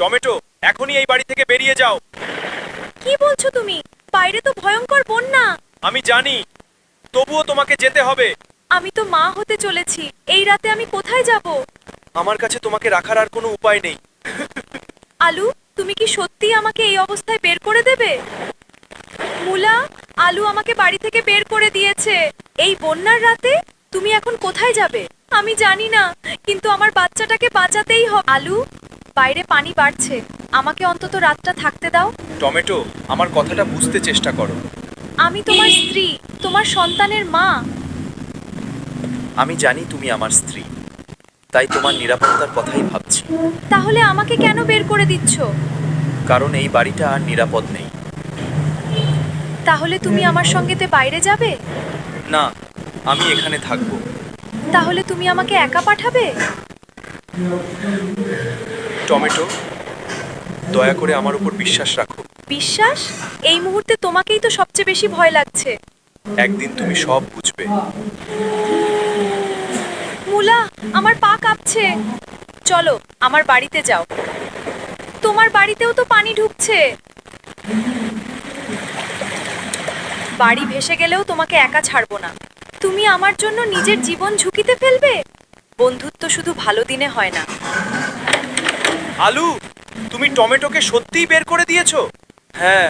Tomato, এখনই এই বাড়ি থেকে বেরিয়ে যাও। কি বলছো তুমি? বাইরে তো ভয়ঙ্কর বন্যা। আমি জানি, তবুও তোমাকে যেতে হবে। আমি তো মা হতে চলেছি, এই রাতে আমি কোথায় যাব? আমার কাছে তোমাকে রাখার আর কোনো উপায় নেই। আলু, তুমি কি সত্যি আমাকে এই অবস্থায় বের করে দেবে? মুলা, আলু আমাকে বাড়ি থেকে বের করে দিয়েছে। এই বন্যার রাতে তুমি এখন কোথায় যাবে? আমি জানি না, কিন্তু আমার বাচ্চাটাকে বাঁচাতেই হবে। আলু, বাইরে পানি বাড়ছে, আমাকে অন্তত রাতটা থাকতে দাও। টমেটো, আমার কথাটা বুঝতে চেষ্টা করো। আমি তোমার স্ত্রী, তোমার সন্তানের মা। আমি জানি তুমি আমার স্ত্রী, তাই তোমার নিরাপত্তার কথাই ভাবছি। তাহলে আমাকে কেন বের করে দিচ্ছ? কারণ এই বাড়িটা আর নিরাপদ নেই। তাহলে তুমি আমার সঙ্গেতে বাইরে যাবে? না, আমি এখানে থাকবো। তাহলে তুমি আমাকে একা পাঠাবে? টমেটো, দয়া করে আমার উপর বিশ্বাস রাখো। বিশ্বাস? এই মুহূর্তে তোমাকেই তো সবচেয়ে বেশি ভয় লাগছে। একদিন তুমি সব বুঝবে। মুলা, আমার পা কাঁপছে। চলো, আমার বাড়িতে যাও। তোমার বাড়িতেও তো পানি ঢুকছে। বাড়ি ভেসে গেলেও তোমাকে একা ছাড়বো না। তুমি আমার জন্য নিজের জীবন ঝুঁকিতে ফেলবে? বন্ধুত্ব শুধু ভালো দিনে হয় না। আলু, তুমি টমেটোকে সত্যিই বের করে দিয়েছো? হ্যাঁ,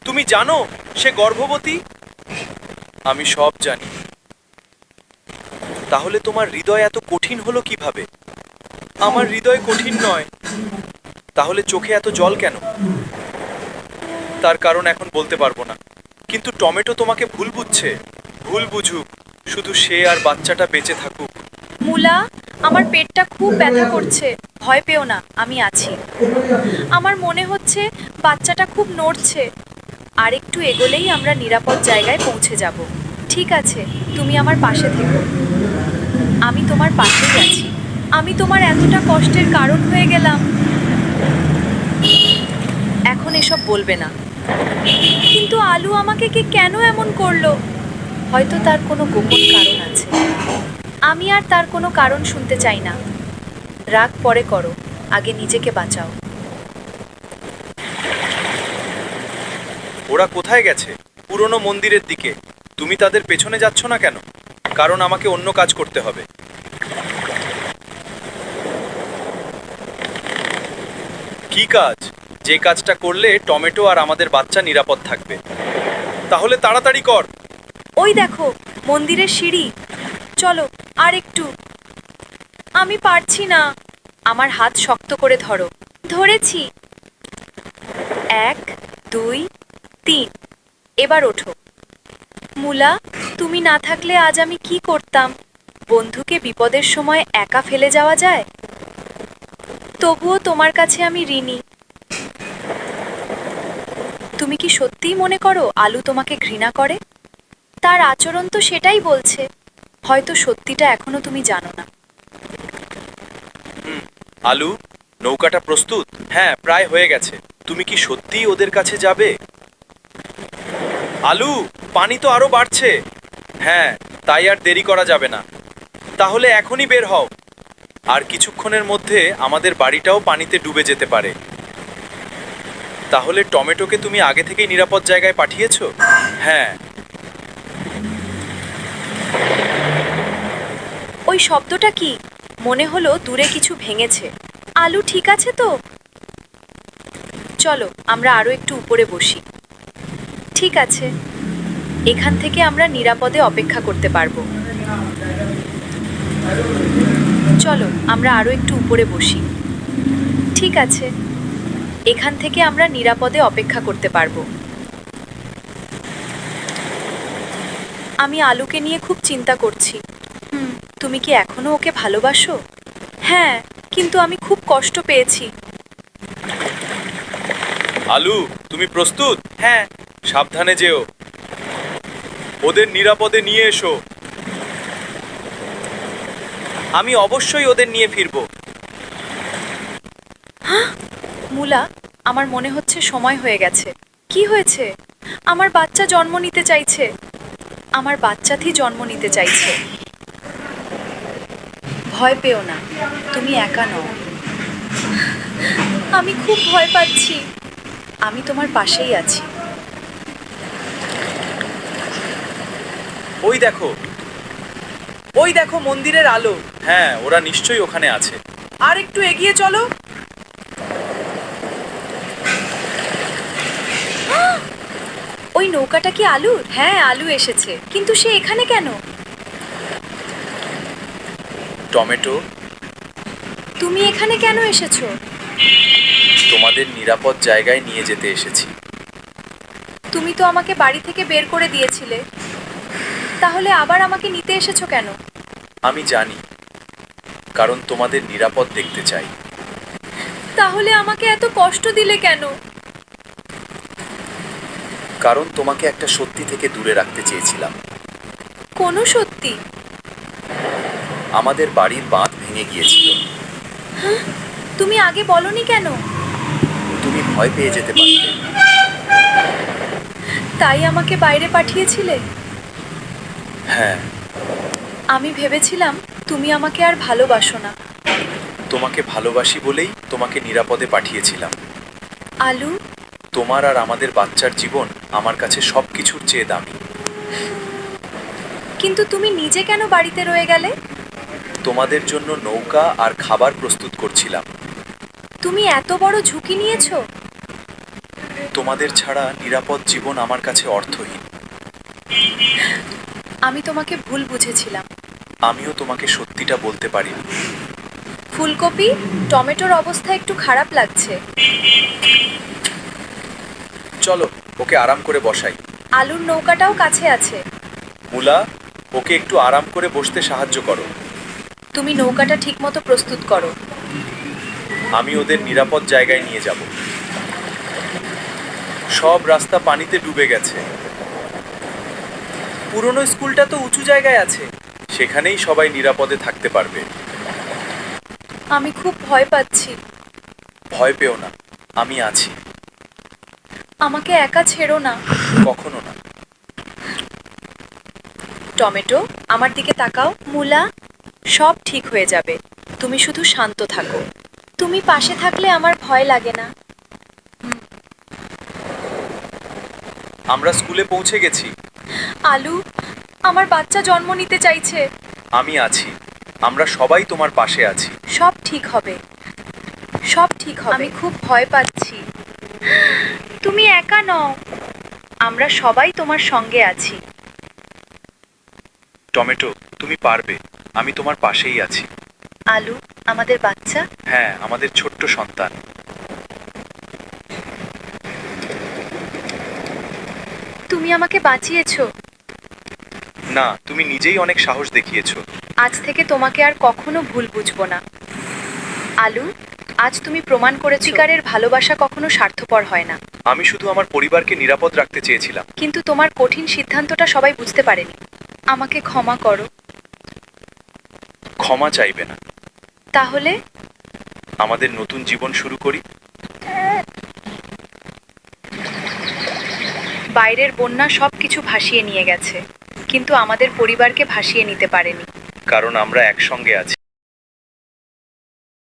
তুমি জানো সে গর্ভবতী? আমি সব জানি। তাহলে তোমার হৃদয় এত কঠিন হলো কিভাবে? আমার হৃদয় কঠিন নয়। তাহলে চোখে এত জল কেন? তার কারণ এখন বলতে পারবো না। কিন্তু টমেটো তোমাকে ভুল বুঝছে। ভুল বুঝুক, শুধু সে আর বাচ্চাটা বেঁচে থাকুক। মুলা, আমার পেটটা খুব ব্যথা করছে। ভয় পেও না, আমি আছি। আমার মনে হচ্ছে বাচ্চাটা খুব নড়ছে। আর একটু এগোলেই আমরা নিরাপদ জায়গায় পৌঁছে যাব। ঠিক আছে, তুমি আমার পাশে থেকো। আমি তোমার পাশেই আছি। আমি তোমার এতটা কষ্টের কারণ হয়ে গেলাম। এখন এসব বলবে না। কিন্তু আলু আমাকে কে কেন এমন করলো? হয়তো তার কোনো গোপন কারণ আছে। আমি আর তার কোনো কারণ শুনতে চাই না। রাগ পরে করো, আগে নিজেকে বাঁচাও। ওরা কোথায় গেছে? পুরনো মন্দিরের দিকে। তুমি তাদের পেছনে যাচ্ছ না কেন? কারণ আমাকে অন্য কাজ করতে হবে। কি কাজ? যে কাজটা করলে টমেটো আর আমাদের বাচ্চা নিরাপদ থাকবে। তাহলে তাড়াতাড়ি কর। ওই দেখো, মন্দিরের সিঁড়ি। চলো, আর একটু। আমি পারছি না। আমার হাত শক্ত করে ধরো। ধরেছি। 1, 2, 3। এবার ওঠো। মুলা, তুমি না থাকলে আজ আমি কি করতাম? বন্ধুকে বিপদের সময় একা ফেলে যাওয়া যায়? তবুও তোমার কাছে আমি ঋণী। তুমি কি সত্যিই মনে করো আলু তোমাকে ঘৃণা করে? তার আচরণ তো সেটাই বলছে। হয়তো সত্যিটা এখনো তুমি জানো না। আলু, নৌকাটা প্রস্তুত? হ্যাঁ, প্রায় হয়ে গেছে। তুমি কি সত্যিই ওদের কাছে যাবে? আলু, পানি তো আরো বাড়ছে। হ্যাঁ, তাই আর দেরি করা যাবে না। তাহলে এখনই বের হও। আর কিছুক্ষণের মধ্যে আমাদের বাড়িটাও পানিতে ডুবে যেতে পারে। তাহলে টমেটোকে তুমি আগে থেকেই নিরাপদ জায়গায় পাঠিয়েছো? হ্যাঁ। ওই শব্দটা কি? মনে হলো দূরে কিছু ভেঙেছে। আলু ঠিক আছে তো? চলো, আমরা আরো একটু উপরে বসি। ঠিক আছে, এখান থেকে আমরা নিরাপদে অপেক্ষা করতে পারবো। চলো, আমরা আরো একটু উপরে বসি। ঠিক আছে, এখান থেকে আমরা নিরাপদে অপেক্ষা করতে পারবো। আমি আলুকে নিয়ে খুব চিন্তা করছি। তুমি কি এখনো ওকে ভালোবাসো? হ্যাঁ, কিন্তু আমি খুব কষ্ট পেয়েছি। আলু, তুমি প্রস্তুত? হ্যাঁ। সাবধানে যেও। ওদের নিরাপদে নিয়ে এসো। আমি অবশ্যই ওদের নিয়ে ফিরবো। মুলা, আমার মনে হচ্ছে সময় হয়ে গেছে। কি হয়েছে? আমার বাচ্চা জন্ম নিতে চাইছে। আমার বাচ্চাটি জন্ম নিতে চাইছে। ভয় পেও না, তুমি একা নও। আমি খুব ভয় পাচ্ছি। আমি তোমার পাশেই আছি। ওই দেখো, ওই দেখো মন্দিরের আলো। হ্যাঁ, ওরা নিশ্চয়ই ওখানে আছে। আর একটু এগিয়ে চলো। ওই নৌকাটা কি আলুর? হ্যাঁ, আলু এসেছে, কিন্তু সে এখানে কেন? টমেটো, তুমি এখানে কেন এসেছো? তোমাদের নিরাপদ জায়গায় নিয়ে যেতে এসেছি। তুমি তো আমাকে বাড়ি থেকে বের করে দিয়েছিলে, তাহলে আবার আমাকে নিতে এসেছো কেন? আমি জানি, কারণ তোমাদের নিরাপদ দেখতে চাই। তাহলে আমাকে এত কষ্ট দিলে কেন? কারণ তোমাকে একটা সত্যি থেকে দূরে রাখতে চেয়েছিলাম। কোনো সত্যি? আমাদের বাড়ির বাঁধ ভেঙে গিয়েছিল। তুমি আগে বলনি কেন? তুমি ভয় পেয়ে যেতে পারতে। তাই আমাকে বাইরে পাঠিয়েছিলে? হ্যাঁ, আমি ভেবেছিলাম তুমি আমাকে আর ভালোবাসো না। তোমাকে ভালোবাসি বলেই তোমাকে নিরাপদে পাঠিয়েছিলাম। আলু, তোমার আর আমাদের বাচ্চার জীবন আমার কাছে সবকিছুর চেয়ে দামি। কিন্তু তুমি নিজে কেন বাড়িতে রয়ে গেলে? তোমাদের জন্য নৌকা আর খাবার প্রস্তুত করছিলাম। তুমি এত বড় ঝুঁকি নিয়েছো? তোমাদের ছাড়া নিরাপদ জীবন আমার কাছে অর্থহীন। আমি তোমাকে ভুল বুঝেছিলাম। আমিও তোমাকে সত্যিটা বলতে পারিনি। ফুলকপি, টমেটোর অবস্থা একটু খারাপ লাগছে। চলো, ওকে আরাম করে বসাই। আলুর নৌকাটাও কাছে আছে। মুলা, ওকে একটু আরাম করে বসতে সাহায্য করো। তুমি নৌকাটা ঠিকমতো প্রস্তুত করো। আমি ওদের নিরাপদ জায়গায় নিয়ে যাব। সব রাস্তা পানিতে ডুবে গেছে। পুরনো স্কুলটা তো উঁচু জায়গায় আছে, সেখানেই সবাই নিরাপদে থাকতে পারবে। আমি খুব ভয় পাচ্ছি। ভয় পেও না, আমি আছি। আমাকে একা ছেড়ো না। কখনো না। টমেটো, আমার দিকে তাকাও। মূলা, সব ঠিক হয়ে যাবে। তুমি শুধু শান্ত থাকো। তুমি পাশে থাকলে আমার ভয় লাগে না। আমরা স্কুলে পৌঁছে গেছি। আলু, আমার বাচ্চা জন্ম নিতে চাইছে। আমি আছি। আমরা সবাই তোমার পাশে আছি। সব ঠিক হবে। সব ঠিক হবে। আমি খুব ভয় পাচ্ছি। তুমি একা নও। আমরা সবাই তোমার সঙ্গে আছি। টমেটো, তুমি পারবে। আমি তোমার পাশেই আছি। আলু, আমাদের বাচ্চা। হ্যাঁ, আমাদের ছোট্ট সন্তান। তুমি আমাকে বাঁচিয়েছো। না, তুমি নিজেই অনেক সাহস দেখিয়েছো। আজ থেকে তোমাকে আর কখনো ভুল বুঝবো না। আলু, আজ তুমি প্রমাণ করেছো শিকারের ভালোবাসা কখনো স্বার্থপর হয় না। আমি শুধু আমার পরিবারকে নিরাপদ রাখতে চেয়েছিলাম। কিন্তু তোমার কঠিন সিদ্ধান্তটা সবাই বুঝতে পারেনি। আমাকে ক্ষমা করো। ক্ষমা চাইবে না। তাহলে আমাদের নতুন জীবন শুরু করি। বাইরের বন্যা সবকিছু ভাসিয়ে নিয়ে গেছে, কিন্তু আমাদের পরিবারকে ভাসিয়ে নিতে পারেনি। কারণ আমরা একসঙ্গে আছি।